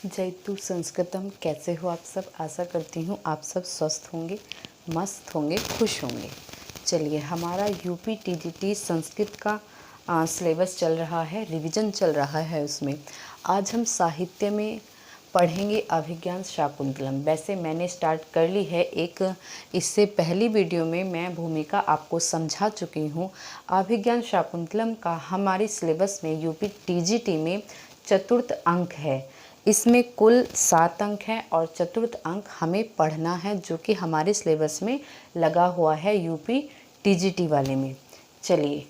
जयतु संस्कृतम। कैसे हो आप सब? आशा करती हूँ आप सब स्वस्थ होंगे, मस्त होंगे, खुश होंगे। चलिए, हमारा यूपी टीजीटी संस्कृत का सिलेबस चल रहा है, रिवीजन चल रहा है। उसमें आज हम साहित्य में पढ़ेंगे अभिज्ञान शाकुंतलम। वैसे मैंने स्टार्ट कर ली है एक, इससे पहली वीडियो में मैं भूमिका आपको समझा चुकी हूँ। अभिज्ञान शाकुंतलम का हमारे सिलेबस में यूपी टीजीटी में चतुर्थ अंक है। इसमें कुल 7 अंक हैं और चतुर्थ अंक हमें पढ़ना है, जो कि हमारे सिलेबस में लगा हुआ है यूपी टीजीटी वाले में। चलिए,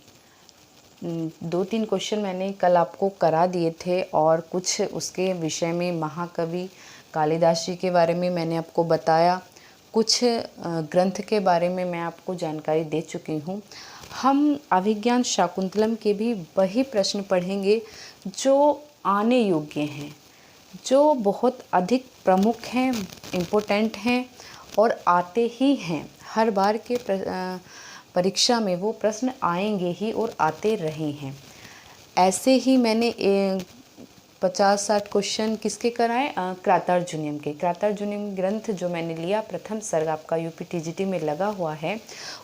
2-3 क्वेश्चन मैंने कल आपको करा दिए थे और कुछ उसके विषय में महाकवि कालिदास जी के बारे में मैंने आपको बताया, कुछ ग्रंथ के बारे में मैं आपको जानकारी दे चुकी हूँ। हम अभिज्ञान शाकुंतलम के भी वही प्रश्न पढ़ेंगे जो आने योग्य हैं, जो बहुत अधिक प्रमुख हैं, इम्पोर्टेंट हैं और आते ही हैं। हर बार के परीक्षा में वो प्रश्न आएंगे ही और आते रहे हैं। ऐसे ही मैंने 50-60 क्वेश्चन किसके कराए? क्रातार्जुनीयम के। क्रातार्जुनीयम ग्रंथ जो मैंने लिया, प्रथम सर्ग आपका यूपी टीजीटी में लगा हुआ है,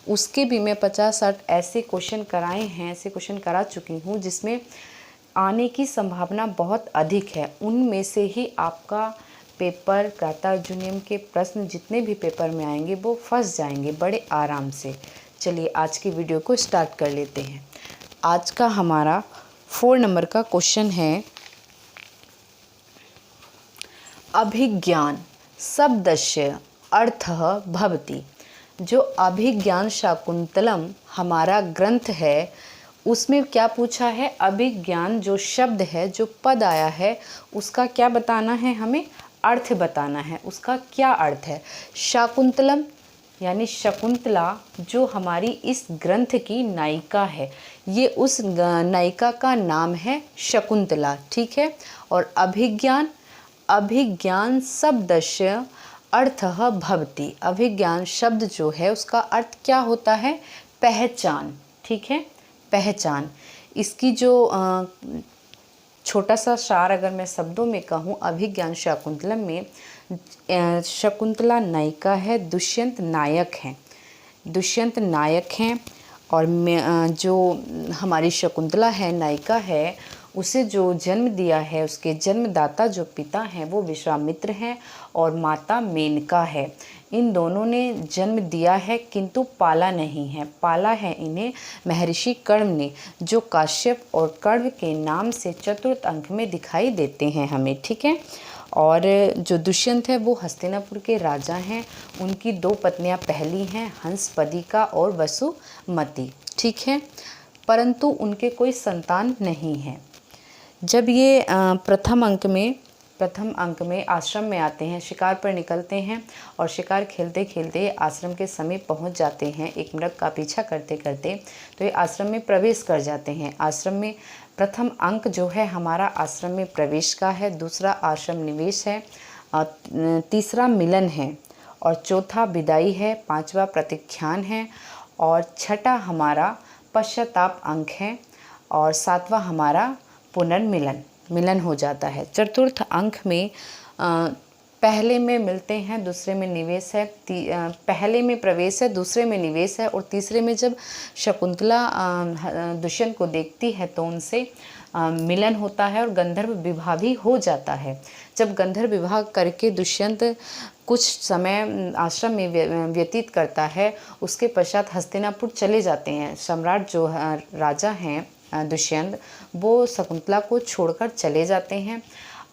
उसके भी मैं 50-60 ऐसे क्वेश्चन कराए हैं, ऐसे क्वेश्चन करा चुकी हूँ जिसमें आने की संभावना बहुत अधिक है। उनमें से ही आपका पेपर क्रातार्जुनीयम के प्रश्न जितने भी पेपर में आएंगे वो फंस जाएंगे बड़े आराम से। चलिए, आज की वीडियो को स्टार्ट कर लेते हैं। आज का हमारा 4 नंबर का क्वेश्चन है, अभिज्ञान शब्दस्य अर्थः भवति। जो अभिज्ञान शाकुंतलम हमारा ग्रंथ है, उसमें क्या पूछा है? अभिज्ञान जो शब्द है, जो पद आया है, उसका क्या बताना है? हमें अर्थ बताना है। उसका क्या अर्थ है? शाकुंतलम यानी शकुंतला जो हमारी इस ग्रंथ की नायिका है, ये उस नायिका का नाम है शकुंतला, ठीक है। और अभिज्ञान, अभिज्ञान शब्दस्य अर्थः भवति। अभिज्ञान शब्द जो है उसका अर्थ क्या होता है? पहचान, ठीक है, पहचान। इसकी जो छोटा सा सार अगर मैं शब्दों में कहूँ, अभिज्ञान शाकुंतलम में शकुंतला नायिका है, दुष्यंत नायक हैं, दुष्यंत नायक हैं। और जो हमारी शकुंतला है, नायिका है, उसे जो जन्म दिया है, उसके जन्मदाता जो पिता हैं वो विश्वामित्र हैं और माता मेनका है। इन दोनों ने जन्म दिया है किंतु पाला नहीं है। पाला है इन्हें महर्षि कर्ण ने, जो काश्यप और कर्ण के नाम से चतुर्थ अंक में दिखाई देते हैं हमें, ठीक है। और जो दुष्यंत है वो हस्तिनापुर के राजा हैं। उनकी 2 पत्नियां पहली हैं, हंसपदिका और वसुमती, ठीक है, परंतु उनके कोई संतान नहीं है। जब ये प्रथम अंक में आश्रम में आते हैं, शिकार पर निकलते हैं और शिकार खेलते खेलते आश्रम के समीप पहुंच जाते हैं, एक मृग का पीछा करते करते, तो ये आश्रम में प्रवेश कर जाते हैं। आश्रम में प्रथम अंक जो है हमारा आश्रम में प्रवेश का है, दूसरा आश्रम निवेश है, तीसरा मिलन है और चौथा विदाई है, 5वां प्रत्याख्यान है और 6ठा हमारा पश्चाताप अंक है और 7वां हमारा पुनर्मिलन, मिलन हो जाता है। चतुर्थ अंक में पहले में मिलते हैं, दूसरे में निवेश है, पहले में प्रवेश है, दूसरे में निवेश है और तीसरे में जब शकुंतला दुष्यंत को देखती है तो उनसे मिलन होता है और गंधर्व विवाह भी हो जाता है। जब गंधर्व विवाह करके दुष्यंत कुछ समय आश्रम में व्यतीत करता है, उसके पश्चात हस्तिनापुर चले जाते हैं। सम्राट जो राजा हैं दुष्यंत, वो शकुंतला को छोड़कर चले जाते हैं।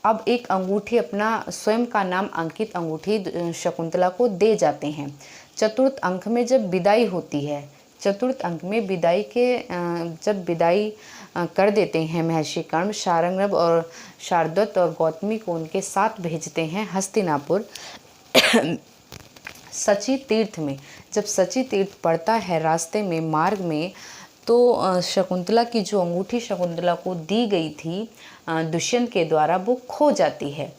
अब एक अंगूठी, अपना स्वयं का नाम अंकित अंगूठी शकुंतला को दे जाते हैं। चतुर्थ अंक में जब विदाई होती है, चतुर्थ अंक में विदाई के जब विदाई कर देते हैं महर्षि कर्ण, शारंगरव और शार्दूल और गौतमी को उनके साथ भेजते हैं हस्तिनापुर। सची तीर्थ में जब सची तीर्थ पड़ता है रास्ते में, मार्ग में, तो शकुंतला की जो अंगूठी शकुंतला को दी गई थी दुष्यंत के द्वारा, वो खो जाती है,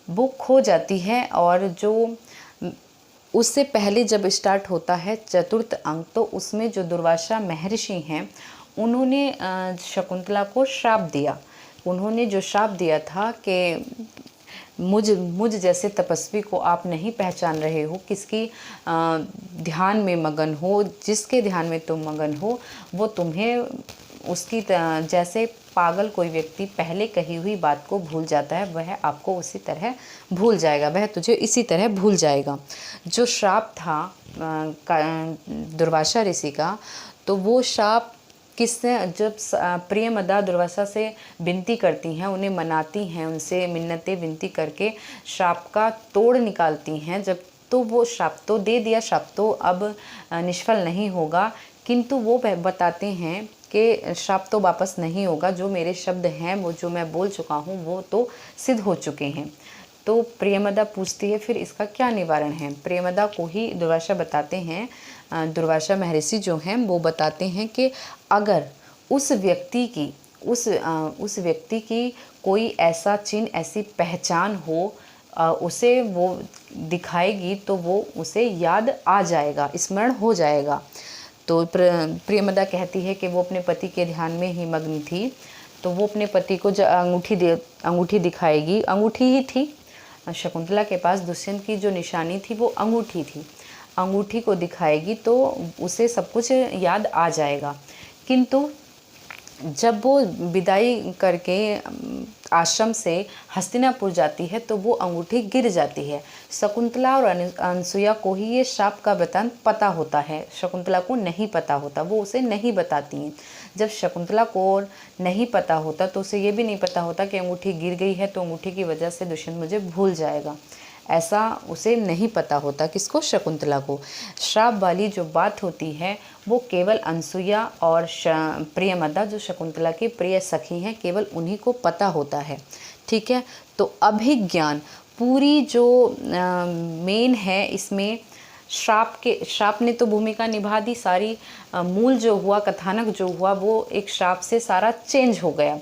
वो खो जाती है। और जो उससे पहले जब स्टार्ट होता है चतुर्थ अंक, तो उसमें जो दुर्वासा महर्षि हैं उन्होंने शकुंतला को श्राप दिया। उन्होंने जो श्राप दिया था कि मुझ जैसे तपस्वी को आप नहीं पहचान रहे हो, किसकी ध्यान में मगन हो, जिसके ध्यान में तुम मगन हो वो तुम्हें उसकी जैसे पागल कोई व्यक्ति पहले कही हुई बात को भूल जाता है, वह आपको उसी तरह भूल जाएगा, वह तुझे इसी तरह भूल जाएगा। जो श्राप था दुर्वासा ऋषि का, तो वो श्राप किसने, जब प्रियमदा दुर्वासा से विनती करती हैं, उन्हें मनाती हैं, उनसे मिन्नतें विनती करके श्राप का तोड़ निकालती हैं, जब तो वो श्राप तो दे दिया, श्राप तो अब निष्फल नहीं होगा, किंतु वो बताते हैं कि श्राप तो वापस नहीं होगा, जो मेरे शब्द हैं, वो जो मैं बोल चुका हूँ वो तो सिद्ध हो चुके हैं। तो प्रियमदा पूछती है फिर इसका क्या निवारण है। प्रियमदा को ही दुर्वासा बताते हैं, दुर्वासा महर्षि जो हैं वो बताते हैं कि अगर उस व्यक्ति की कोई ऐसा चिन्ह, ऐसी पहचान हो, उसे वो दिखाएगी तो वो उसे याद आ जाएगा, स्मरण हो जाएगा। तो प्रियमदा कहती है कि वो अपने पति के ध्यान में ही मग्न थी, तो वो अपने पति को अंगूठी दिखाएगी। अंगूठी ही थी शकुंतला के पास, दुष्यंत की जो निशानी थी वो अंगूठी थी, अंगूठी को दिखाएगी तो उसे सब कुछ याद आ जाएगा। किंतु जब वो विदाई करके आश्रम से हस्तिनापुर जाती है तो वो अंगूठी गिर जाती है। शकुंतला और अनसुया को ही ये श्राप का वृत्तांत पता होता है, शकुंतला को नहीं पता होता, वो उसे नहीं बताती हैं। जब शकुंतला को नहीं पता होता तो उसे ये भी नहीं पता होता कि अंगूठी गिर गई है तो अंगूठी की वजह से दुष्यंत मुझे भूल जाएगा, ऐसा उसे नहीं पता होता। किसको? शकुंतला को। श्राप वाली जो बात होती है वो केवल अनसुया और प्रियमदा, जो शकुंतला की प्रिय सखी हैं, केवल उन्हीं को पता होता है। ठीक है, तो अभिज्ञान पूरी जो मेन है इसमें श्राप ने तो भूमिका निभा दी सारी। मूल जो हुआ, कथानक जो हुआ, वो एक श्राप से सारा चेंज हो गया।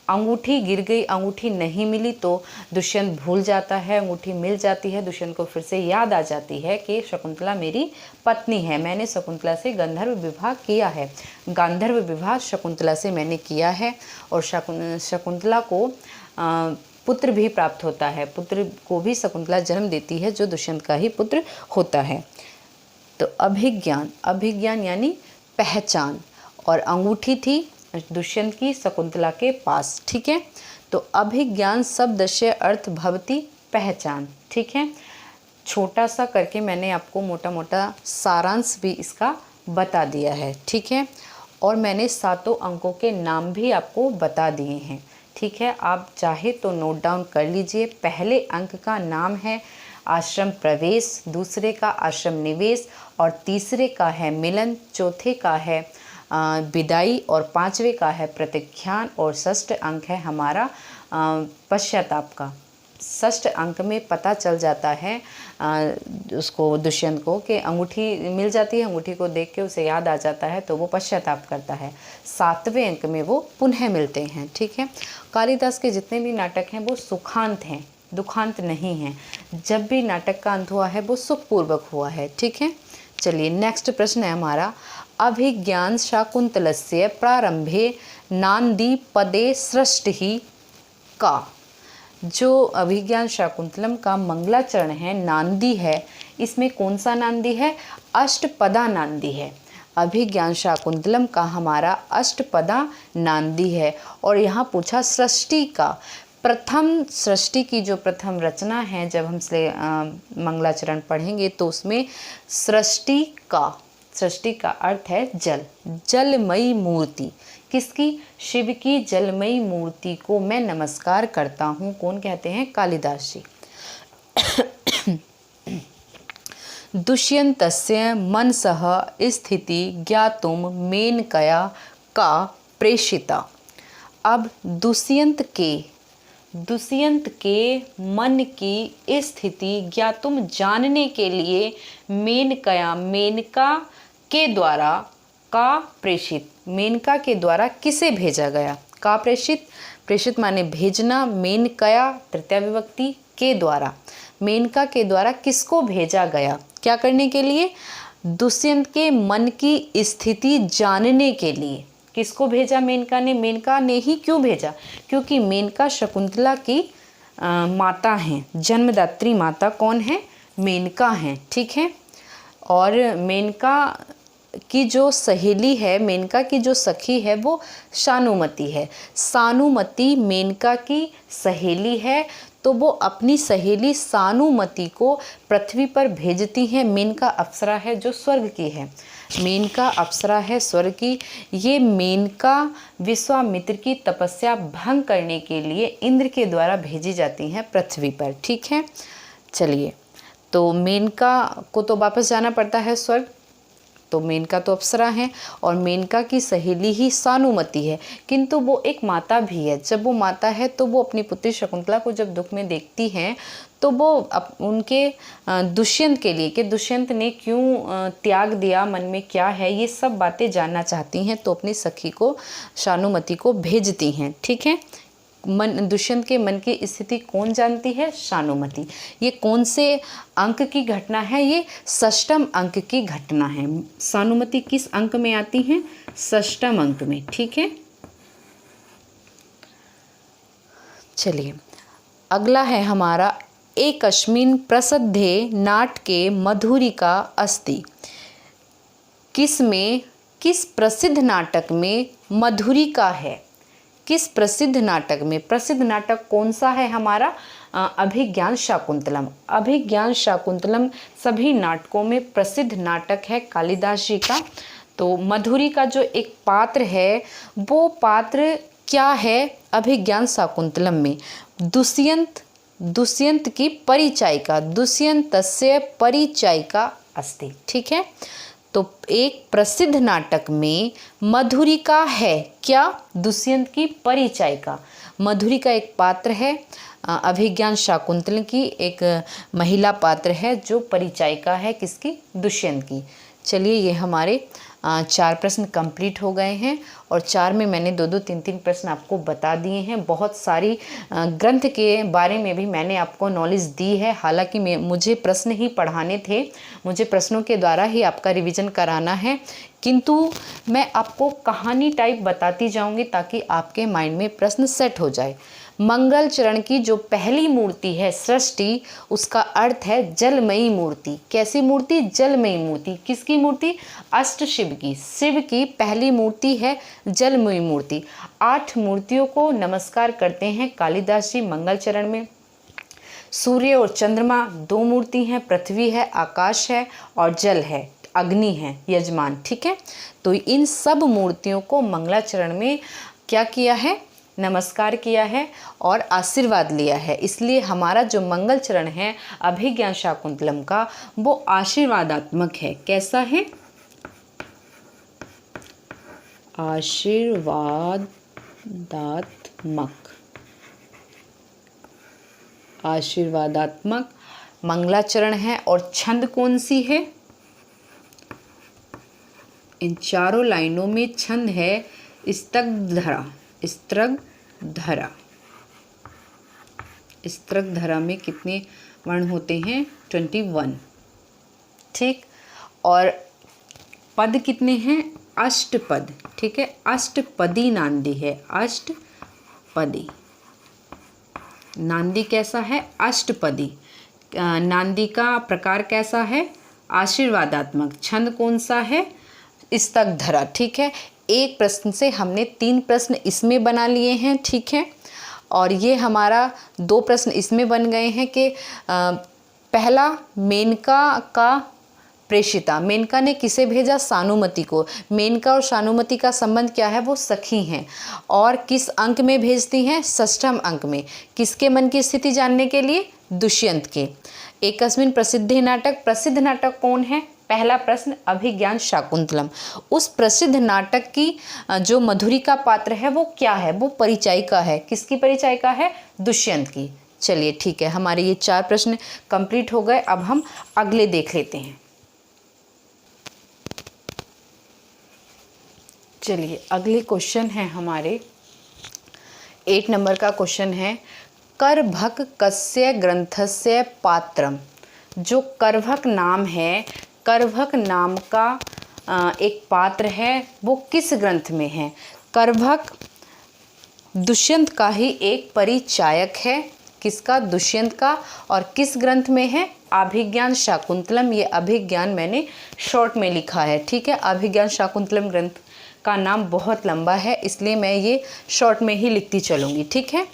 अंगूठी गिर गई, अंगूठी नहीं मिली तो दुष्यंत भूल जाता है, अंगूठी मिल जाती है, दुष्यंत को फिर से याद आ जाती है कि शकुंतला मेरी पत्नी है, मैंने शकुंतला से गंधर्व विवाह किया है, गांधर्व विवाह शकुंतला से मैंने किया है। और शकुंतला को पुत्र भी प्राप्त होता है, पुत्र को भी शकुंतला जन्म देती है जो दुष्यंत का ही पुत्र होता है। तो अभिज्ञान यानी पहचान, और अंगूठी थी दुष्यंत की शकुंतला के पास। ठीक है, तो अभिज्ञान शब्द से अर्थ भवती पहचान। ठीक है, छोटा सा करके मैंने आपको मोटा मोटा सारांश भी इसका बता दिया है। ठीक है, और मैंने 7 अंकों के नाम भी आपको बता दिए हैं। ठीक है, आप चाहे तो नोट डाउन कर लीजिए। पहले अंक का नाम है आश्रम प्रवेश, दूसरे का आश्रम निवेश, और तीसरे का है मिलन, चौथे का है विदाई, और 5वें का है प्रतिख्यान, और 6ठ अंक है हमारा पश्चाताप का। 6ठ अंक में पता चल जाता है उसको, दुष्यंत को, कि अंगूठी मिल जाती है, अंगूठी को देख के उसे याद आ जाता है तो वो पश्चाताप करता है। 7वें अंक में वो पुनः मिलते हैं। ठीक है, कालिदास के जितने भी नाटक हैं वो सुखांत हैं, दुखांत नहीं हैं। जब भी नाटक का अंत हुआ है वो सुखपूर्वक हुआ है। ठीक है, चलिए नेक्स्ट प्रश्न है हमारा, अभिज्ञान शाकुंतलस्य प्रारंभे नांदी पदे सृष्टि का। जो अभिज्ञान शाकुंतलम का मंगलाचरण है, नांदी है, इसमें कौन सा नांदी है? अष्टपदा नांदी है। अभिज्ञान शाकुंतलम का हमारा अष्टपदा नांदी है। और यहाँ पूछा सृष्टि का, प्रथम सृष्टि की जो प्रथम रचना है, जब हम मंगलाचरण पढ़ेंगे तो उसमें सृष्टि का अर्थ है जल, जलमयी मूर्ति। किसकी? शिव की जलमयी मूर्ति को मैं नमस्कार करता हूँ। कौन कहते हैं? कालिदास जी। दुष्यन्तस्य मनसः स्थिति ज्ञातुम मेनकया का प्रेषिता। अब दुष्यंत के मन की स्थिति ज्ञातुम जानने के लिए मेनका के द्वारा का प्रेषित, मेनका के द्वारा किसे भेजा गया? का प्रेषित माने भेजना, मेनकया तृतीया विभक्ति, के द्वारा, मेनका के द्वारा किसको भेजा गया? क्या करने के लिए? दुष्यंत के मन की स्थिति जानने के लिए। किसको भेजा? मेनका ने। मेनका ने ही क्यों भेजा? क्योंकि मेनका शकुंतला की माता हैं, जन्मदात्री माता कौन है? मेनका हैं, ठीक है। और मेनका की जो सहेली है, मेनका की जो सखी है वो शानुमती है। शानुमती मेनका की सहेली है, तो वो अपनी सहेली शानुमती को पृथ्वी पर भेजती हैं। मेनका अप्सरा है जो स्वर्ग की है, मेनका अप्सरा है स्वर्ग की। ये मेनका विश्वामित्र की तपस्या भंग करने के लिए इंद्र के द्वारा भेजी जाती हैं पृथ्वी पर, ठीक है। चलिए, तो मेनका को तो वापस जाना पड़ता है स्वर्ग, तो मेनका तो अप्सरा है और मेनका की सहेली ही शानुमती है, किंतु वो एक माता भी है। जब वो माता है तो वो अपनी पुत्री शकुंतला को जब दुख में देखती हैं तो वो उनके दुष्यंत के लिए कि दुष्यंत ने क्यों त्याग दिया, मन में क्या है, ये सब बातें जानना चाहती हैं, तो अपनी सखी को शानुमती को भेजती हैं, ठीक है। दुष्यंत के मन की स्थिति कौन जानती है? शानुमती। ये कौन से अंक की घटना है? ये षष्ठम अंक की घटना है। शानुमती किस अंक में आती हैं? षष्ठम अंक में, ठीक है। चलिए, अगला है हमारा एकस्मिन् प्रसिद्धे नाटके मधुरिका अस्ति। किस प्रसिद्ध नाटक में मधुरिका है? किस प्रसिद्ध नाटक में? प्रसिद्ध नाटक कौन सा है हमारा? अभिज्ञान शाकुंतलम। अभिज्ञान शाकुंतलम सभी नाटकों में प्रसिद्ध नाटक है कालिदास जी का। तो मधुरी का जो एक पात्र है वो पात्र क्या है अभिज्ञान शाकुंतलम में? दुष्यंत की परिचायिका, दुष्यंतस्य परिचायिका अस्ति, ठीक है। तो एक प्रसिद्ध नाटक में मधुरिका है क्या? दुष्यंत की परिचायिका। मधुरिका एक पात्र है, अभिज्ञान शाकुंतल की एक महिला पात्र है जो परिचायिका है किसकी? दुष्यंत की। चलिए, ये हमारे 4 प्रश्न कंप्लीट हो गए हैं और 4 में मैंने 2-2, 3-3 प्रश्न आपको बता दिए हैं। बहुत सारी ग्रंथ के बारे में भी मैंने आपको नॉलेज दी है। हालांकि मुझे प्रश्न ही पढ़ाने थे, मुझे प्रश्नों के द्वारा ही आपका रिवीजन कराना है, किंतु मैं आपको कहानी टाइप बताती जाऊंगी ताकि आपके माइंड में प्रश्न सेट हो जाए। मंगल चरण की जो पहली मूर्ति है सृष्टि, उसका अर्थ है जलमयी मूर्ति। कैसी मूर्ति? जलमयी मूर्ति। किसकी मूर्ति? अष्ट शिव की। शिव की पहली मूर्ति है जलमयी मूर्ति। 8 मूर्तियों को नमस्कार करते हैं कालिदास जी मंगल चरण में। सूर्य और चंद्रमा 2 मूर्ति हैं, पृथ्वी है, आकाश है और जल है, अग्नि है, यजमान, ठीक है। तो इन सब मूर्तियों को मंगलाचरण में क्या किया है? नमस्कार किया है और आशीर्वाद लिया है। इसलिए हमारा जो मंगल चरण है अभिज्ञान शाकुंतलम का वो आशीर्वादात्मक है। कैसा है? आशीर्वादात्मक मंगलाचरण है। और छंद कौन सी है? इन चारों लाइनों में छंद है स्तग्धरा। स्तग्धरा में कितने वर्ण होते हैं? 21, ठीक। और पद कितने हैं? अष्टपद, ठीक है। अष्टपदी नांदी है, अष्टपदी नांदी कैसा है? अष्टपदी। नांदी का प्रकार कैसा है? आशीर्वादात्मक। छंद कौन सा है? स्तग्धरा, ठीक है। एक प्रश्न से हमने 3 प्रश्न इसमें बना लिए हैं, ठीक है। और ये हमारा 2 प्रश्न इसमें बन गए हैं कि पहला मेनका का प्रेषिता, मेनका ने किसे भेजा? शानुमती को। मेनका और शानुमती का संबंध क्या है? वो सखी हैं। और किस अंक में भेजती हैं? षष्ठम अंक में। किसके मन की स्थिति जानने के लिए? दुष्यंत के। एकस्मिन् प्रसिद्धे नाटक, प्रसिद्ध नाटक कौन है? पहला प्रश्न अभिज्ञान शाकुंतलम। उस प्रसिद्ध नाटक की जो मधुरिका पात्र है वो क्या है? वो परिचायिका है। किसकी परिचायिका है? दुष्यंत की। चलिए, ठीक है, हमारे ये 4 प्रश्न कंप्लीट हो गए। अब हम अगले देख लेते हैं। चलिए, अगले क्वेश्चन है हमारे 8 नंबर का क्वेश्चन है, करभक कस्य ग्रंथस्य पात्रम। जो करभक नाम है, करभक नाम का एक पात्र है, वो किस ग्रंथ में है? करभक दुष्यंत का ही एक परिचायक है, किसका? दुष्यंत का। और किस ग्रंथ में है? अभिज्ञान शाकुंतलम। ये अभिज्ञान मैंने शॉर्ट में लिखा है, ठीक है। अभिज्ञान शाकुंतलम ग्रंथ का नाम बहुत लंबा है, इसलिए मैं ये शॉर्ट में ही लिखती चलूँगी, ठीक है।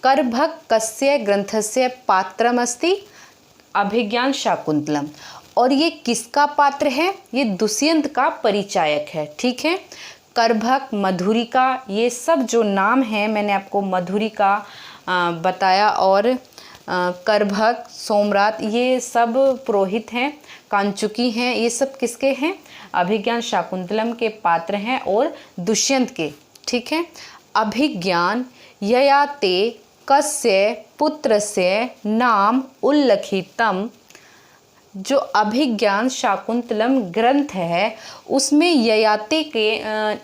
करभग कस्य ग्रंथस्य पात्रमस्ति? अभिज्ञान शाकुंतलम। और ये किसका पात्र है? ये दुष्यंत का परिचायक है, ठीक है। करभग, मधुरिका, ये सब जो नाम हैं मैंने आपको मधुरिका बताया, और करभग, सोमरात, ये सब पुरोहित हैं, कांचुकी हैं, ये सब किसके हैं? अभिज्ञान शाकुंतलम के पात्र हैं और दुष्यंत के, ठीक है। अभिज्ञान ययाते कस्य पुत्रस्य नाम उल्लिखितम। जो अभिज्ञान शाकुंतलम ग्रंथ है उसमें ययाति के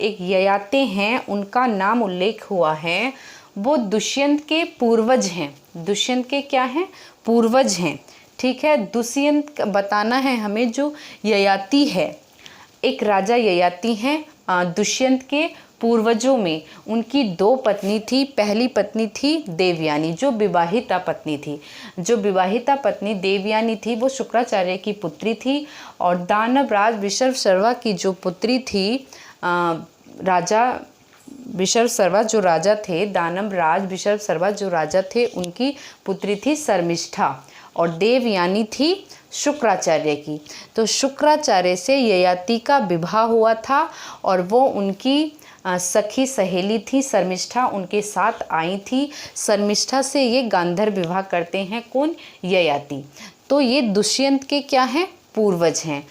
एक ययाति हैं, उनका नाम उल्लेख हुआ है। वो दुष्यंत के पूर्वज हैं। दुष्यंत के क्या हैं? पूर्वज हैं, ठीक है। दुष्यंत बताना है हमें। जो ययाति है, एक राजा ययाति हैं दुष्यंत के पूर्वजों में। उनकी 2 पत्नी थी। पहली पत्नी थी देवयानी, जो विवाहिता पत्नी थी। जो विवाहिता पत्नी देवयानी थी वो शुक्राचार्य की पुत्री थी। और दानवराज विशर्वा की जो पुत्री थी, राजा विशर्वा जो राजा थे, दानवराज विशर्वा जो राजा थे, उनकी पुत्री थी शर्मिष्ठा। और देवयानी थी शुक्राचार्य की। तो शुक्राचार्य से ययाति का विवाह हुआ था और वो उनकी सखी सहेली थी शर्मिष्ठा, उनके साथ आई थी। शर्मिष्ठा से ये गांधर्व विवाह करते हैं। कौन? ययाति। तो ये दुष्यंत के क्या हैं? पूर्वज हैं।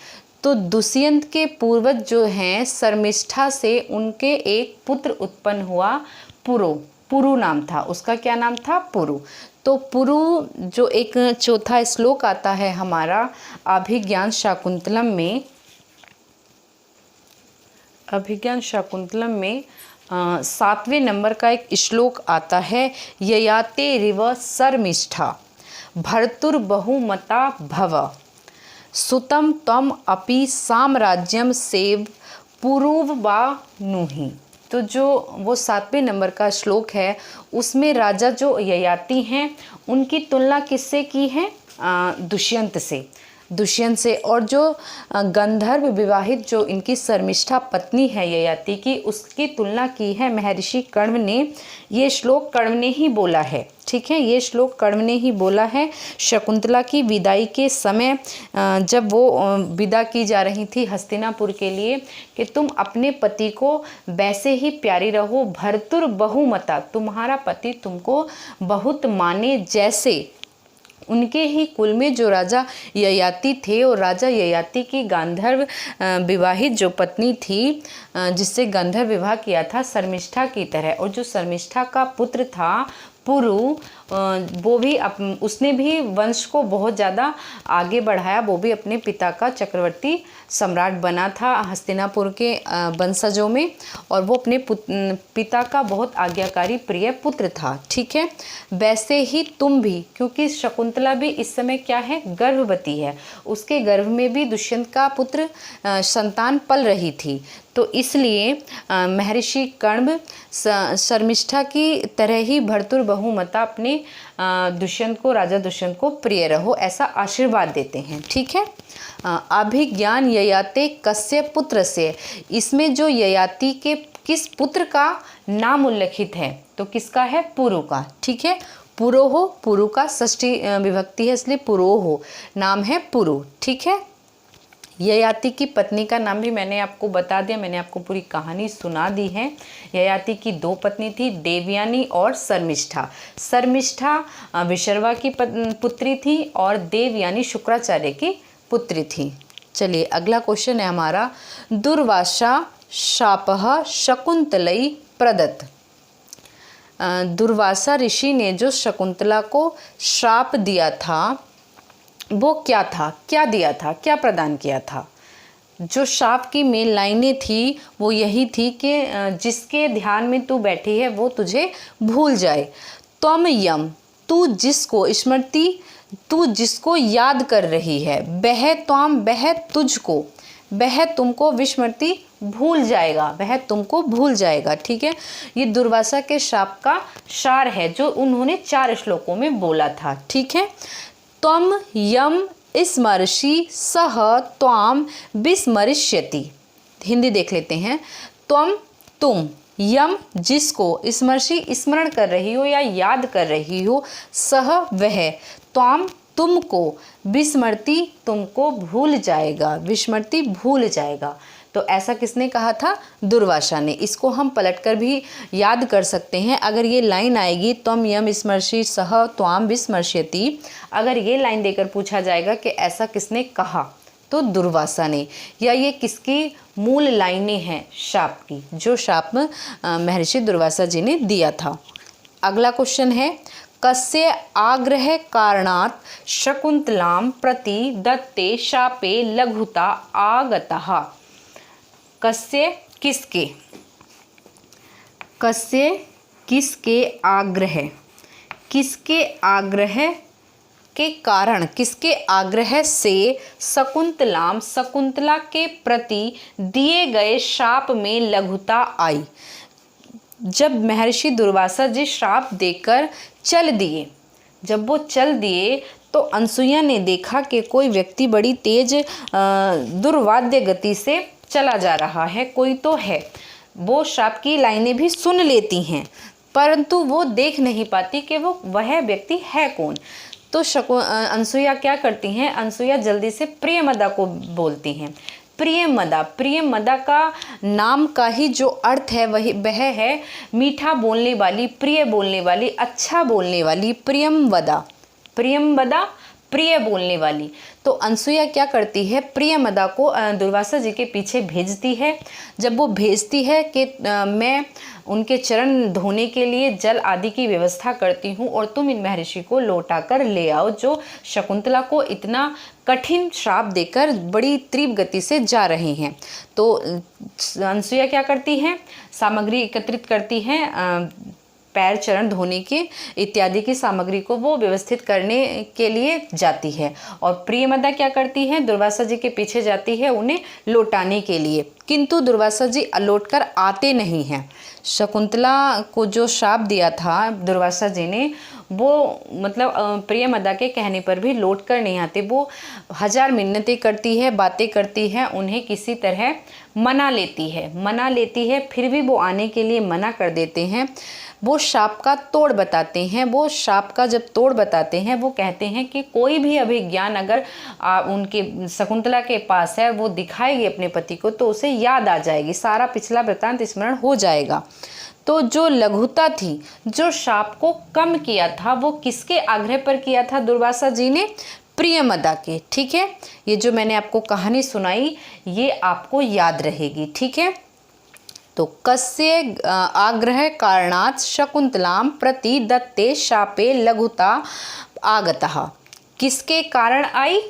तो दुष्यंत के पूर्वज जो हैं शर्मिष्ठा से, उनके एक पुत्र उत्पन्न हुआ, पुरु। पुरु नाम था उसका। क्या नाम था? पुरु। तो पुरु जो एक चौथा श्लोक आता है हमारा अभिज्ञान शाकुंतलम में, अभिज्ञान शाकुंतलम में 7वें नंबर का एक श्लोक आता है, ययाते रिव शर्मिष्ठा भर्तुर्बहुमता भव सुतम तम अपि साम्राज्यम सेव पुरुवानुहि। तो जो वो 7वें नंबर का श्लोक है उसमें राजा जो ययाति हैं उनकी तुलना किससे की है? दुष्यंत से। दुष्यंत से। और जो गंधर्व विवाहित जो इनकी शर्मिष्ठा पत्नी है ययाति की, उसकी तुलना की है महर्षि कण्व ने। ये श्लोक कण्व ने ही बोला है, ठीक है। ये श्लोक कण्व ने ही बोला है। शकुंतला की विदाई के समय जब वो विदा की जा रही थी हस्तिनापुर के लिए, कि तुम अपने पति को वैसे ही प्यारी रहो, भर्तुर बहुमता, तुम्हारा पति तुमको बहुत माने जैसे उनके ही कुल में जो राजा ययाति थे, और राजा ययाति की गांधर्व विवाहित जो पत्नी थी जिससे गांधर्व विवाह किया था शर्मिष्ठा की तरह। और जो शर्मिष्ठा का पुत्र था पुरु, वो भी उसने भी वंश को बहुत ज़्यादा आगे बढ़ाया। वो भी अपने पिता का चक्रवर्ती सम्राट बना था हस्तिनापुर के वंशजों में, और वो अपने पिता का बहुत आज्ञाकारी प्रिय पुत्र था, ठीक है। वैसे ही तुम भी, क्योंकि शकुंतला भी इस समय क्या है? गर्भवती है। उसके गर्भ में भी दुष्यंत का पुत्र संतान पल रही थी। तो इसलिए महर्षि कण्व शर्मिष्ठा की तरह ही भर्तुर बहुमता अपने दुष्यंत को, राजा दुष्यंत को प्रिय रहो, ऐसा आशीर्वाद देते हैं, ठीक है। अभिज्ञान ययाते कस्य पुत्र से, इसमें जो ययाति के किस पुत्र का नाम उल्लेखित है? तो किसका है? पुरु का, ठीक है। पुरोहो, पुरु का षष्ठी विभक्ति है इसलिए पुरोहो, नाम है पुरु, ठीक है। ययाति की पत्नी का नाम भी मैंने आपको बता दिया, मैंने आपको पूरी कहानी सुना दी है। ययाति की 2 पत्नी थी, देवयानी और शर्मिष्ठा। शर्मिष्ठा विशर्वा की पुत्री थी और देवयानी शुक्राचार्य की पुत्री थी। चलिए अगला क्वेश्चन है हमारा, दुर्वासा शापः शकुंतलै प्रदत्त। दुर्वासा ऋषि ने जो शकुंतला को श्राप दिया था वो क्या था? क्या दिया था? क्या प्रदान किया था? जो श्राप की मेन लाइनें थी वो यही थी कि जिसके ध्यान में तू बैठी है वो तुझे भूल जाए। त्वम यम, तू जिसको, स्मृति, तू जिसको याद कर रही है। बह त्वाम, बह तुझको, बह तुमको, विस्मृति भूल जाएगा, वह तुमको भूल जाएगा। ठीक है, ये दुर्वासा के शाप का सार है जो उन्होंने 4 श्लोकों में बोला था। ठीक है, त्वम यम स्मर्षि सह त्वाम विस्मरिष्यति। हिंदी देख लेते हैं। त्वम तुम, यम जिसको, स्मर्षि स्मरण कर रही हो या याद कर रही हो, सह वह, त्वाम तुमको, विस्मृति तुमको भूल जाएगा, विस्मृति भूल जाएगा। तो ऐसा किसने कहा था? दुर्वासा ने। इसको हम पलटकर भी याद कर सकते हैं। अगर ये लाइन आएगी त्वम यम स्मर्षि सह त्वाम विस्मर्ष्यति, अगर ये लाइन देकर पूछा जाएगा कि ऐसा किसने कहा, तो दुर्वासा ने। या ये किसकी मूल लाइनें हैं शाप की, जो शाप महर्षि दुर्वासा जी ने दिया था। अगला क्वेश्चन है, कस्य आग्रह कारणात् शकुंतलां प्रति दत्ते शापे लघुता आगतः। कस्य किसके, कस्य किसके आग्रह, किसके आग्रह के कारण, किसके आग्रह से शकुंतलाम, शकुंतला के प्रति दिए गए शाप में लघुता आई। जब महर्षि दुर्वासा जी श्राप देकर चल दिए, जब वो चल दिए तो अनसुईया ने देखा कि कोई व्यक्ति बड़ी तेज दुर्वाद्य गति से चला जा रहा है, कोई तो है। वो श्राप की लाइनें भी सुन लेती हैं परंतु वो देख नहीं पाती कि वह व्यक्ति है कौन। तो अनसुईया क्या करती हैं? अनसुईया जल्दी से प्रियमदा को बोलती हैं। प्रियमदा, प्रियमदा का नाम का ही जो अर्थ है वह है मीठा बोलने वाली, प्रिय बोलने वाली, अच्छा बोलने वाली। प्रियमवदा, प्रियमवदा प्रिय बोलने वाली। तो अनसुईया क्या करती है? प्रियमदा को दुर्वासा जी के पीछे भेजती है। जब वो भेजती है कि मैं उनके चरण धोने के लिए जल आदि की व्यवस्था करती हूँ और तुम इन महर्षि को लौटा कर ले आओ जो शकुंतला को इतना कठिन श्राप देकर बड़ी तीव्र गति से जा रहे हैं। तो अनसुईया क्या करती हैं? सामग्री एकत्रित करती हैं, पैर चरण धोने के इत्यादि की सामग्री को वो व्यवस्थित करने के लिए जाती है। और प्रियमदा क्या करती है? दुर्वासा जी के पीछे जाती है उन्हें लौटाने के लिए, किंतु दुर्वासा जी लौट कर आते नहीं हैं। शकुंतला को जो शाप दिया था दुर्वासा जी ने, वो मतलब प्रियमदा के कहने पर भी लौट कर नहीं आते। वो 1000 मिन्नतें करती है, बातें करती है, उन्हें किसी तरह मना लेती है, फिर भी वो आने के लिए मना कर देते हैं। वो शाप का तोड़ बताते हैं। वो शाप का जब तोड़ बताते हैं वो कहते हैं कि कोई भी अभिज्ञान अगर उनके शकुंतला के पास है, वो दिखाएगी अपने पति को तो उसे याद आ जाएगी, सारा पिछला वृत्तांत स्मरण हो जाएगा। तो जो लघुता थी, जो शाप को कम किया था, वो किसके आग्रह पर किया था दुर्वासा जी ने? प्रियमदा के। ठीक है, ये जो मैंने आपको कहानी सुनाई ये आपको याद रहेगी। ठीक है, तो कस्य आग्रह कारणात् शकुंतलां प्रति दत्ते शापे लघुता आगतः। किसके कारण आई?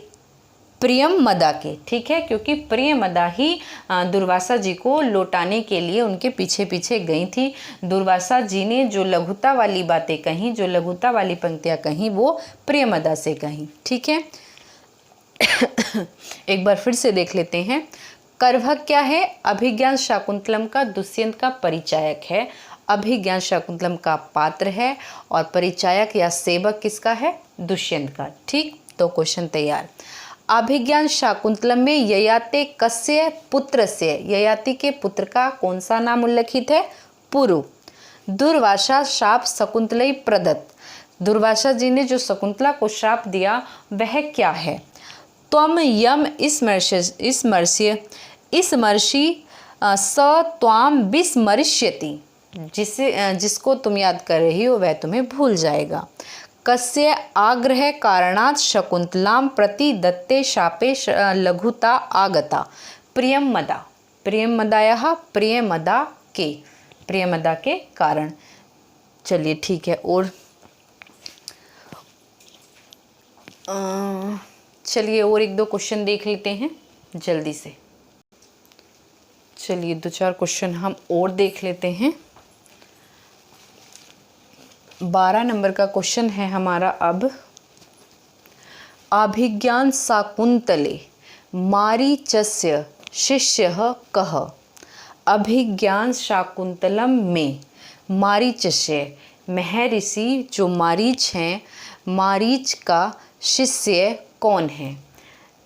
प्रियमदा के। ठीक है, क्योंकि प्रियमदा ही दुर्वासा जी को लौटाने के लिए उनके पीछे पीछे गई थी। दुर्वासा जी ने जो लघुता वाली बातें कहीं, जो लघुता वाली पंक्तियां कहीं, वो प्रियमदा से कहीं। ठीक है, एक बार फिर से देख लेते हैं। करभग क्या है? अभिज्ञान शाकुंतलम का दुष्यंत का परिचायक है। अभिज्ञान शाकुंतलम का पात्र है और परिचायक या सेवक किसका है? दुष्यंत का। ठीक, तो क्वेश्चन तैयार। अभिज्ञान शाकुंतलम में ययाते कस्य पुत्र से, ययाति के पुत्र का कौन सा नाम उल्लेखित है? पुरु। दुर्वासा शाप शकुंतलई प्रदत्त। दुर्वासा जी ने जो शकुंतला को श्राप दिया वह क्या है? त्वम यम स्मर्षि स त्वाम विस्मरिष्यति। जिसको तुम याद कर रही हो वह तुम्हें भूल जाएगा। कस्य आग्रह कारणात् शकुंतलां प्रति दत्ते शापे लघुता आगता। प्रियमदा, प्रियमदायाः, प्रियमदा के कारण। चलिए ठीक है, और चलिए और 1-2 क्वेश्चन देख लेते हैं जल्दी से। चलिए 2-4 क्वेश्चन हम और देख लेते हैं। 12 नंबर का क्वेश्चन है हमारा अब। अभिज्ञान शाकुंतले मारीचस्य शिष्यः कः। अभिज्ञान शाकुंतलम में मारीचस्य, महर्षि जो मारीच हैं, मारीच का शिष्य कौन है?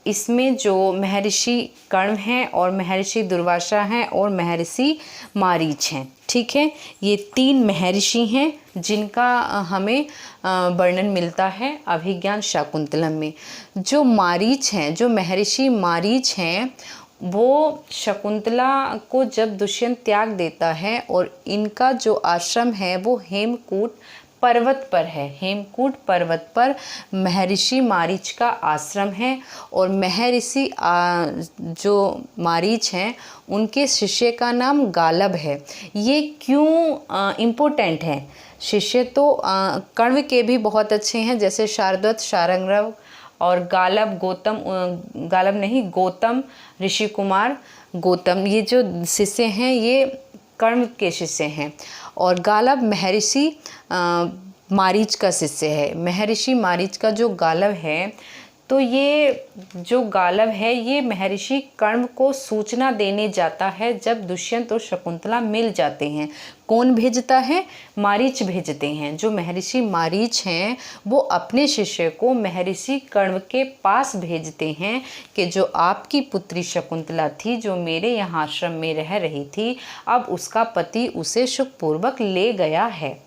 इसमें जो महर्षि कण्व हैं और महर्षि दुर्वासा हैं और महर्षि मारीच हैं। ठीक है, ये 3 महर्षि हैं जिनका हमें वर्णन मिलता है अभिज्ञान शाकुंतलम में। जो मारीच हैं, जो महर्षि मारीच हैं, वो शकुंतला को जब दुष्यंत त्याग देता है और इनका जो आश्रम है वो हेमकूट पर्वत पर है। हेमकूट पर्वत पर महर्षि मारीच का आश्रम है और महर्षि जो मारीच हैं उनके शिष्य का नाम गालब है। ये क्यों इम्पोर्टेंट है? शिष्य तो कण्व के भी बहुत अच्छे हैं, जैसे शार्दूल, शार्ंगरव और गालब, गौतम, ऋषि कुमार, गौतम, ये जो शिष्य हैं ये कण्व के शिष्य हैं। और गालब महर्षि मारीच का शिष्य है। महर्षि मारीच का जो गालब है, तो ये जो गालब है ये महर्षि कण्व को सूचना देने जाता है जब दुष्यंत और शकुंतला मिल जाते हैं। कौन भेजता है? मारीच भेजते हैं। जो महर्षि मारीच हैं वो अपने शिष्य को महर्षि कण्व के पास भेजते हैं कि जो आपकी पुत्री शकुंतला थी, जो मेरे यहाँ आश्रम में रह रही थी, अब उसका पति उसे सुखपूर्वक ले गया है।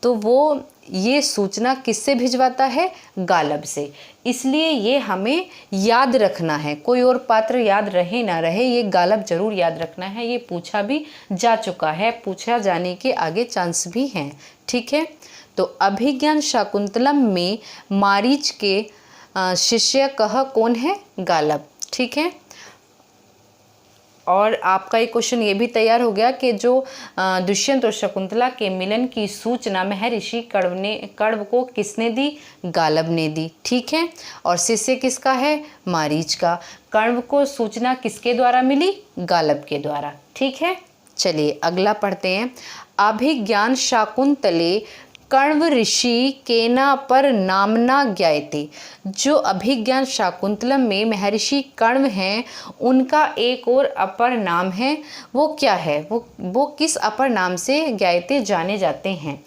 तो वो ये सूचना किससे भिजवाता है? गालब से। इसलिए ये हमें याद रखना है, कोई और पात्र याद रहे ना रहे, ये गालब जरूर याद रखना है। ये पूछा भी जा चुका है, पूछा जाने के आगे चांस भी हैं। ठीक है, तो अभिज्ञान शाकुंतलम में मारीच के शिष्य कह कौन है? गालब। ठीक है, और आपका एक क्वेश्चन ये भी तैयार हो गया कि जो दुष्यंत और शकुंतला के मिलन की सूचना महर्षि कण्व को किसने दी? गालब ने दी। ठीक है, और शिष्य किसका है? मारीच का। कण्व को सूचना किसके द्वारा मिली? गालब के द्वारा। ठीक है, चलिए अगला पढ़ते हैं। अभिज्ञान शाकुंतले कण्व ऋषि केना पर नामना ज्ञायते। जो अभिज्ञान शाकुंतलम में महर्षि कण्व हैं उनका एक और अपर नाम है, वो क्या है? वो किस अपर नाम से ज्ञायते जाने जाते हैं?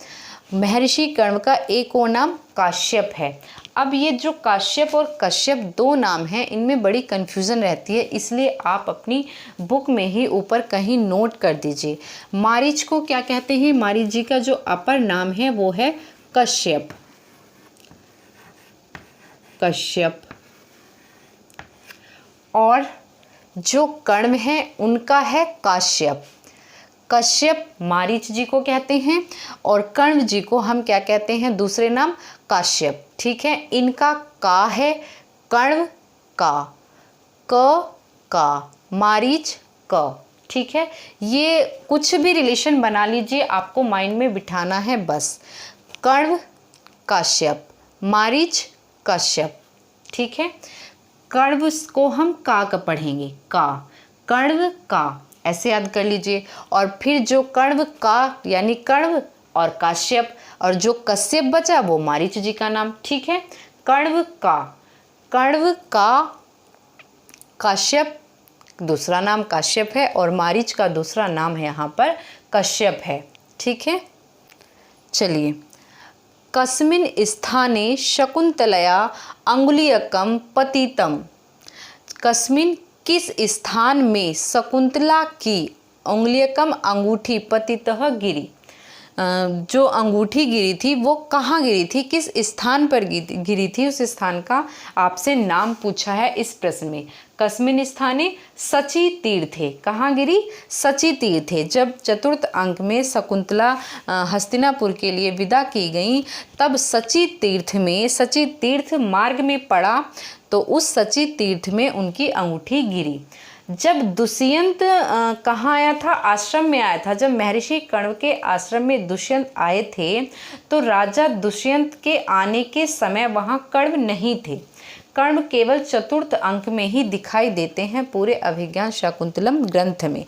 महर्षि कण्व का एक और नाम काश्यप है। अब ये जो काश्यप और कश्यप 2 नाम हैं, इनमें बड़ी कन्फ्यूज़न रहती है, इसलिए आप अपनी बुक में ही ऊपर कहीं नोट कर दीजिए। मारीच को क्या कहते हैं? मारीच जी का जो अपर नाम है वो है कश्यप। कश्यप। और जो कण्व है उनका है काश्यप। कश्यप मारीच जी को कहते हैं और कण्व जी को हम क्या कहते हैं? दूसरे नाम काश्यप। ठीक है, इनका का है, कण्व का, का, मारीच क। ठीक है, ये कुछ भी रिलेशन बना लीजिए, आपको माइंड में बिठाना है बस। कण्व काश्यप, मारीच कश्यप। ठीक है, कण्व को हम का पढ़ेंगे, का, कण्व का, ऐसे याद कर लीजिए। और फिर जो कण्व का यानी कण्व और काश्यप, और जो कश्यप बचा वो मारीच जी का नाम। ठीक है, कण्व का काश्यप दूसरा नाम काश्यप है और मारीच का दूसरा नाम है यहाँ पर कश्यप है। ठीक है, चलिए। कस्मिन् स्थाने शकुंतलया अंगुलीयकम पतितम। कस्मिन् किस स्थान में शकुंतला की अंगुलीयकम अंगूठी पतितः गिरी। जो अंगूठी गिरी थी वो कहाँ गिरी थी, किस स्थान पर गिरी थी, उस स्थान का आपसे नाम पूछा है इस प्रश्न में। कस्मिन् स्थाने सची तीर्थे। कहाँ गिरी? सची तीर्थे। जब चतुर्थ अंक में शकुंतला हस्तिनापुर के लिए विदा की गई तब सची तीर्थ में, सची तीर्थ मार्ग में पड़ा तो उस सची तीर्थ में उनकी अंगूठी गिरी। जब दुष्यंत कहाँ आया था? आश्रम में आया था। जब महर्षि कण्व के आश्रम में दुष्यंत आए थे तो राजा दुष्यंत के आने के समय वहाँ कण्व नहीं थे। कण्व केवल चतुर्थ अंक में ही दिखाई देते हैं पूरे अभिज्ञान शाकुंतलम ग्रंथ में।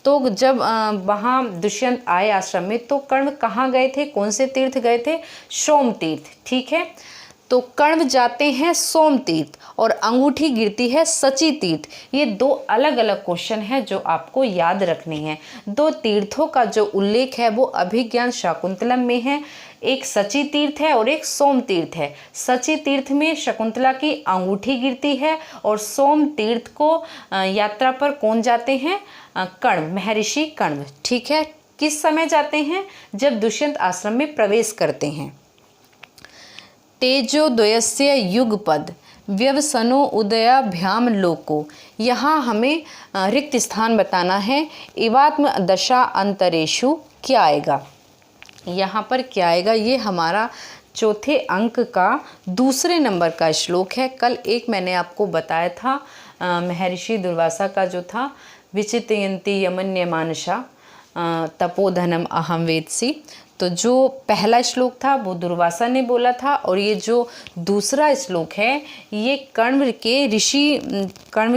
तो जब वहाँ दुष्यंत आए आश्रम में तो कण्व कहाँ गए थे? कौन से तीर्थ गए थे? सोम तीर्थ। ठीक है, तो कण्व जाते हैं सोम तीर्थ और अंगूठी गिरती है सची तीर्थ। ये दो अलग अलग क्वेश्चन हैं जो आपको याद रखने हैं। दो तीर्थों का जो उल्लेख है वो अभिज्ञान शाकुंतलम में है। एक सची तीर्थ है और एक सोम तीर्थ है। सची तीर्थ में शकुंतला की अंगूठी गिरती है और सोम तीर्थ को यात्रा पर कौन जाते हैं? कण्व, महर्षि कण्व। ठीक है, किस समय जाते हैं? जब दुष्यंत आश्रम में प्रवेश करते हैं। तेजोद्वयस्य युगपद व्यवसनो उदयाभ्याम लोको। यहाँ हमें रिक्त स्थान बताना है। एवात्म दशा अंतरेषु क्या आएगा? यहाँ पर क्या आएगा? ये हमारा चौथे अंक का दूसरे नंबर का श्लोक है। कल एक मैंने आपको बताया था महर्षि दुर्वासा का जो था, विचितयन्ति यमन्य मानसा तपोधनम अहम वेत्सि। तो जो पहला श्लोक था वो दुर्वासा ने बोला था और ये जो दूसरा श्लोक है ये कण्व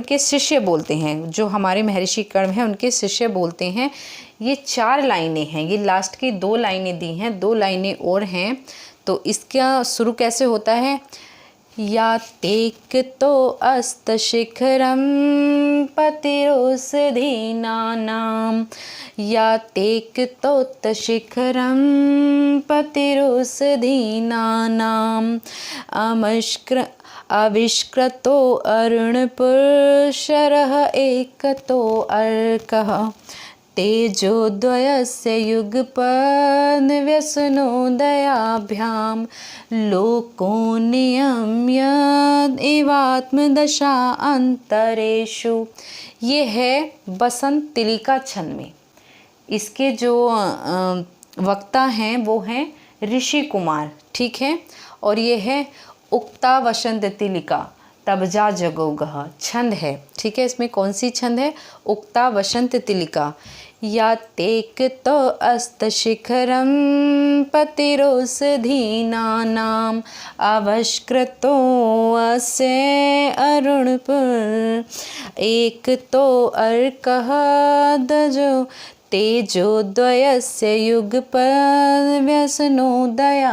के शिष्य बोलते हैं। जो हमारे महर्षि कण्व हैं उनके शिष्य बोलते हैं। ये 4 लाइनें हैं। ये लास्ट की 2 लाइनें दी हैं, 2 लाइनें और हैं। तो इसका शुरू कैसे होता है? या तेक तो अस्त शिखरम पतिरोषधीनानाम, या तेक तोत शिखरम पतिरोषधीनानाम, आविष्कृतो अरुणपुरशरः एकतो अर्कः, तेजोद्वयस्य युगपद् व्यसनोदयाभ्याम लोको नियम्य एवात्मदशा अंतरेषु। ये है बसंत तिलिका छंद में। इसके जो वक्ता हैं वो हैं ऋषि कुमार। ठीक है, और ये है उक्ता वसंत तिलिका तब जा जगोगह छंद है। ठीक है, इसमें कौन सी छंद है? उक्ता वसंत तिलिका। या तेक तो अस्त शिखरम पतिरोषधीनानाम, आवष्कृतो अस्य अरुणपुर एक तो अर्कः दजो, तेजोद्वयस्य युगपद् व्यसनोदयाभ्याम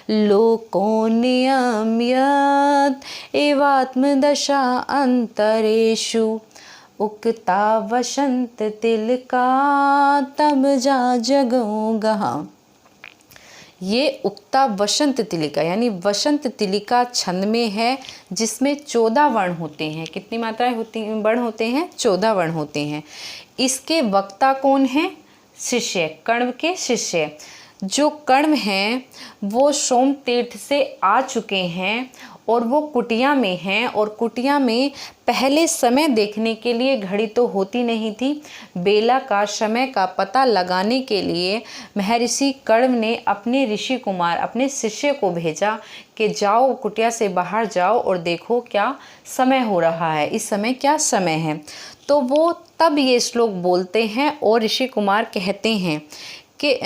लोको नियम्यत् एवात्मदशा अंतरेषु, उक्ता वसंत तिलका तब जा जगोगः। ये उक्ता वसंत तिलिका यानी वसंत तिलिका छंद में है, जिसमें 14 वर्ण होते हैं। कितनी मात्राएं वर्ण होते हैं? 14 वर्ण होते हैं। इसके वक्ता कौन है? शिष्य, कण्व के शिष्य। जो कण्व हैं वो सोम तीर्थ से आ चुके हैं और वो कुटिया में हैं, और कुटिया में पहले समय देखने के लिए घड़ी तो होती नहीं थी। बेला का समय का पता लगाने के लिए महर्षि कण्व ने अपने ऋषि कुमार, अपने शिष्य को भेजा कि जाओ कुटिया से बाहर जाओ और देखो क्या समय हो रहा है, इस समय क्या समय है। तो वो तब ये श्लोक बोलते हैं और ऋषि कुमार कहते हैं कि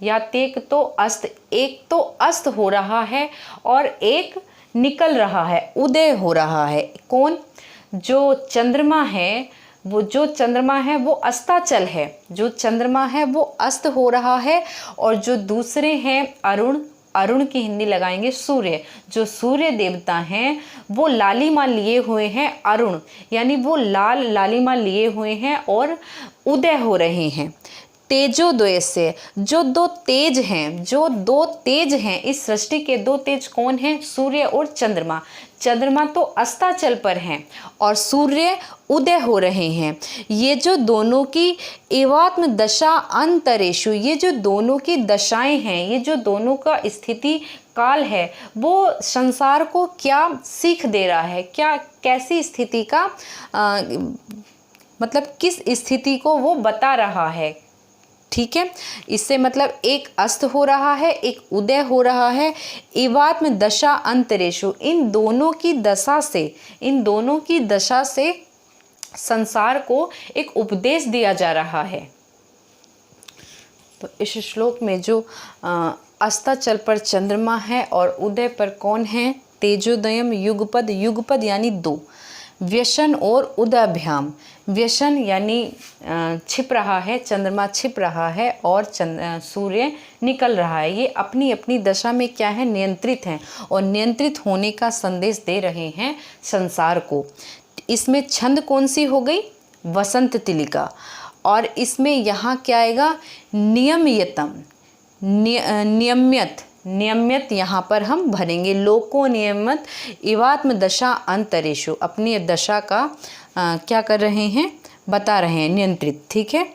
यातेक तो अस्त, एक तो अस्त हो रहा है और एक निकल रहा है, उदय हो रहा है। कौन? जो चंद्रमा है, जो चंद्रमा है वो अस्ताचल है, जो चंद्रमा है वो अस्त हो रहा है। और जो दूसरे हैं अरुण की हिंदी लगाएंगे सूर्य। जो सूर्य देवता हैं वो लालिमा लिए हुए हैं, अरुण यानी वो लाल लालिमा लिए हुए हैं और उदय हो रहे हैं। तेजोद्वय से, जो दो तेज हैं, इस सृष्टि के 2 तेज कौन हैं? सूर्य और चंद्रमा। चंद्रमा तो अस्ताचल पर हैं और सूर्य उदय हो रहे हैं। ये जो दोनों की एवात्म दशा अंतरेषु, ये जो दोनों की दशाएं हैं, ये जो दोनों का स्थिति काल है, वो संसार को क्या सीख दे रहा है, क्या कैसी स्थिति का मतलब किस स्थिति को वो बता रहा है। ठीक है, इससे मतलब एक अस्त हो रहा है, एक उदय हो रहा है। एवात्म दशा अंतरेषु, इन दोनों की दशा से संसार को एक उपदेश दिया जा रहा है। तो इस श्लोक में जो अस्ताचल पर चंद्रमा है और उदय पर कौन है? तेजोदयम युगपद, युगपद यानी 2, व्यसन और उदयभ्याम। व्यसन यानी छिप रहा है, चंद्रमा छिप रहा है और सूर्य निकल रहा है। ये अपनी अपनी दशा में क्या है, नियंत्रित हैं और नियंत्रित होने का संदेश दे रहे हैं संसार को। इसमें छंद कौन सी हो गई, वसंत तिलिका। और इसमें यहाँ क्या आएगा, नियम्यतम, नियम्यत, नियम्यत यहाँ पर हम भरेंगे। लोको नियमत इवात्म दशा अंतरेशु, अपनी दशा का क्या कर रहे हैं, बता रहे हैं, नियंत्रित। ठीक है,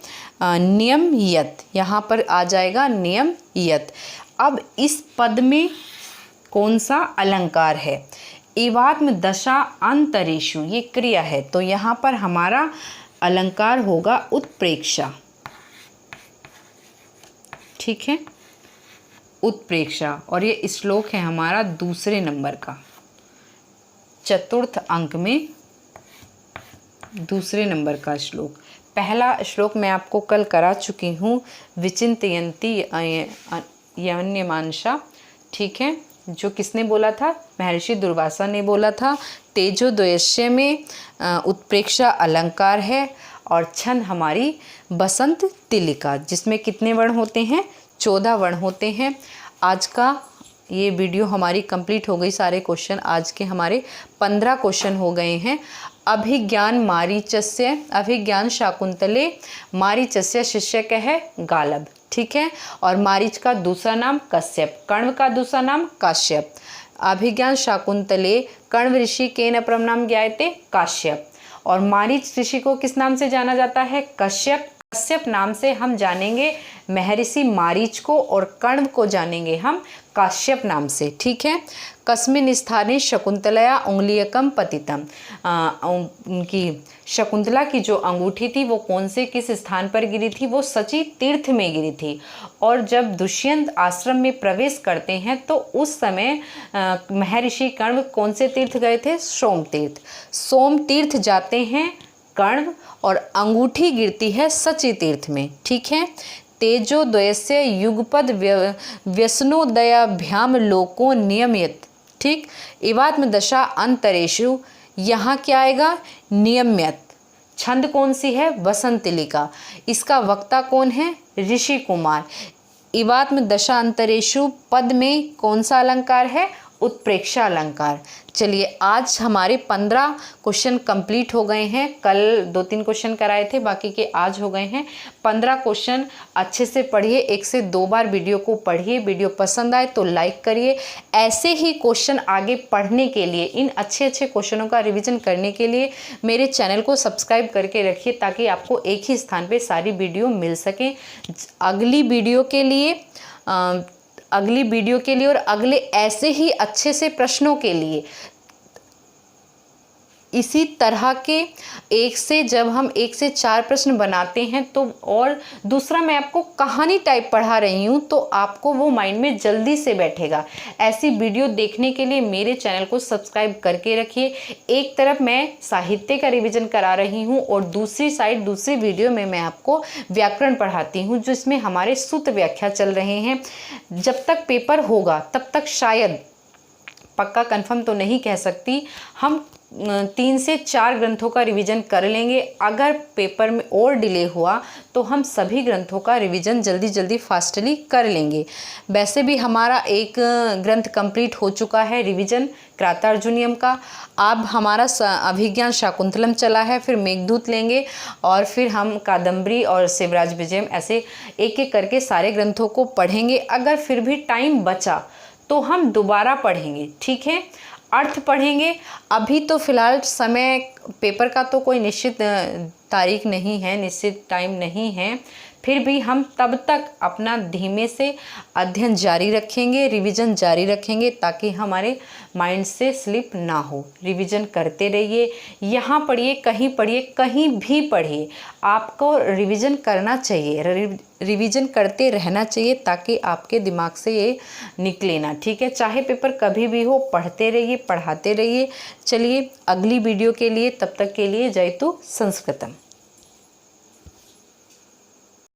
नियम यत यहाँ पर आ जाएगा, नियम यत। अब इस पद में कौन सा अलंकार है, इवात्म दशा अंतरेशु, ये क्रिया है, तो यहाँ पर हमारा अलंकार होगा उत्प्रेक्षा। ठीक है, उत्प्रेक्षा। और ये श्लोक है हमारा दूसरे नंबर का, चतुर्थ अंक में दूसरे नंबर का श्लोक। पहला श्लोक मैं आपको कल करा चुकी हूँ, विचिंतयन्ति यवन्यमानसा। ठीक है, जो किसने बोला था, महर्षि दुर्वासा ने बोला था। तेजोद्वयस्य में उत्प्रेक्षा अलंकार है और छंद हमारी बसंत तिलिका, जिसमें कितने वर्ण होते हैं, 14 वर्ण होते हैं। आज का ये वीडियो हमारी कंप्लीट हो गई, सारे क्वेश्चन आज के हमारे 15 क्वेश्चन हो गए हैं। अभिज्ञान मारीचस्य, अभिज्ञान शाकुंतले, मारीचस्य शिष्यक है गालब। ठीक है, और मारीच का दूसरा नाम कश्यप, कण्व का दूसरा नाम काश्यप। अभिज्ञान शाकुंतले कण्व ऋषि केन अपरम नाम ज्ञायते, काश्यप। और मारीच ऋषि को किस नाम से जाना जाता है, कश्यप। कश्यप नाम से हम जानेंगे महर्षि मारीच को और कण्व को जानेंगे हम काश्यप नाम से। ठीक है, कस्मिन स्थाने शकुंतलया उंगलीयकम पतितम, उनकी शकुंतला की जो अंगूठी थी वो कौन से किस स्थान पर गिरी थी, वो सची तीर्थ में गिरी थी। और जब दुष्यंत आश्रम में प्रवेश करते हैं तो उस समय महर्षि कण्व कौन से तीर्थ गए थे, सोम तीर्थ। सोम तीर्थ जाते हैं कण्व और अंगूठी गिरती है सची तीर्थ में। ठीक है, तेजोद्वयस्य युगपद व्यसनोदयाभ्याम लोको नियमित। ठीक, इवात्म दशा अंतरेशु, यहाँ क्या आएगा, नियम्यत। छंद कौन सी है, वसंत तिलिका। इसका वक्ता कौन है, ऋषि कुमार। इवात्म दशा अंतरेशु पद में कौन सा अलंकार है, उत्प्रेक्षा अलंकार। चलिए, आज हमारे 15 क्वेश्चन कंप्लीट हो गए हैं। कल 2-3 क्वेश्चन कराए थे, बाकी के आज हो गए हैं 15 क्वेश्चन। अच्छे से पढ़िए, 1 से 2 बार वीडियो को पढ़िए। वीडियो पसंद आए तो लाइक करिए। ऐसे ही क्वेश्चन आगे पढ़ने के लिए, इन अच्छे अच्छे क्वेश्चनों का रिवीजन करने के लिए मेरे चैनल को सब्सक्राइब करके रखिए, ताकि आपको एक ही स्थान पर सारी वीडियो मिल सकें। अगली वीडियो के लिए और अगले ऐसे ही अच्छे से प्रश्नों के लिए, इसी तरह के जब हम 1 से 4 प्रश्न बनाते हैं तो, और दूसरा मैं आपको कहानी टाइप पढ़ा रही हूँ तो आपको वो माइंड में जल्दी से बैठेगा। ऐसी वीडियो देखने के लिए मेरे चैनल को सब्सक्राइब करके रखिए। एक तरफ मैं साहित्य का रिवीजन करा रही हूँ और दूसरी साइड, दूसरी वीडियो में मैं आपको व्याकरण पढ़ाती हूँ, जिसमें हमारे सूत्र व्याख्या चल रहे हैं। जब तक पेपर होगा तब तक शायद, पक्का कंफर्म तो नहीं कह सकती, हम 3 से 4 ग्रंथों का रिवीजन कर लेंगे। अगर पेपर में और डिले हुआ तो हम सभी ग्रंथों का रिवीजन जल्दी जल्दी फास्टली कर लेंगे। वैसे भी हमारा एक ग्रंथ कंप्लीट हो चुका है रिवीजन, क्रातार्जुनीयम का। अब हमारा अभिज्ञान शाकुंतलम चला है, फिर मेघदूत लेंगे और फिर हम कादम्बरी और शिवराज विजयम, ऐसे एक एक करके सारे ग्रंथों को पढ़ेंगे। अगर फिर भी टाइम बचा तो हम दोबारा पढ़ेंगे। ठीक है, अर्थ पढ़ेंगे। अभी तो फिलहाल समय, पेपर का तो कोई निश्चित तारीख नहीं है, निश्चित टाइम नहीं है, फिर भी हम तब तक अपना धीमे से अध्ययन जारी रखेंगे, रिवीजन जारी रखेंगे, ताकि हमारे माइंड से स्लिप ना हो। रिवीजन करते रहिए, यहाँ पढ़िए, कहीं भी पढ़िए, आपको रिवीजन करना चाहिए, रिवीजन करते रहना चाहिए, ताकि आपके दिमाग से ये निकले ना। ठीक है, चाहे पेपर कभी भी हो, पढ़ते रहिए, पढ़ाते रहिए। चलिए, अगली वीडियो के लिए, तब तक के लिए जयतु संस्कृतम।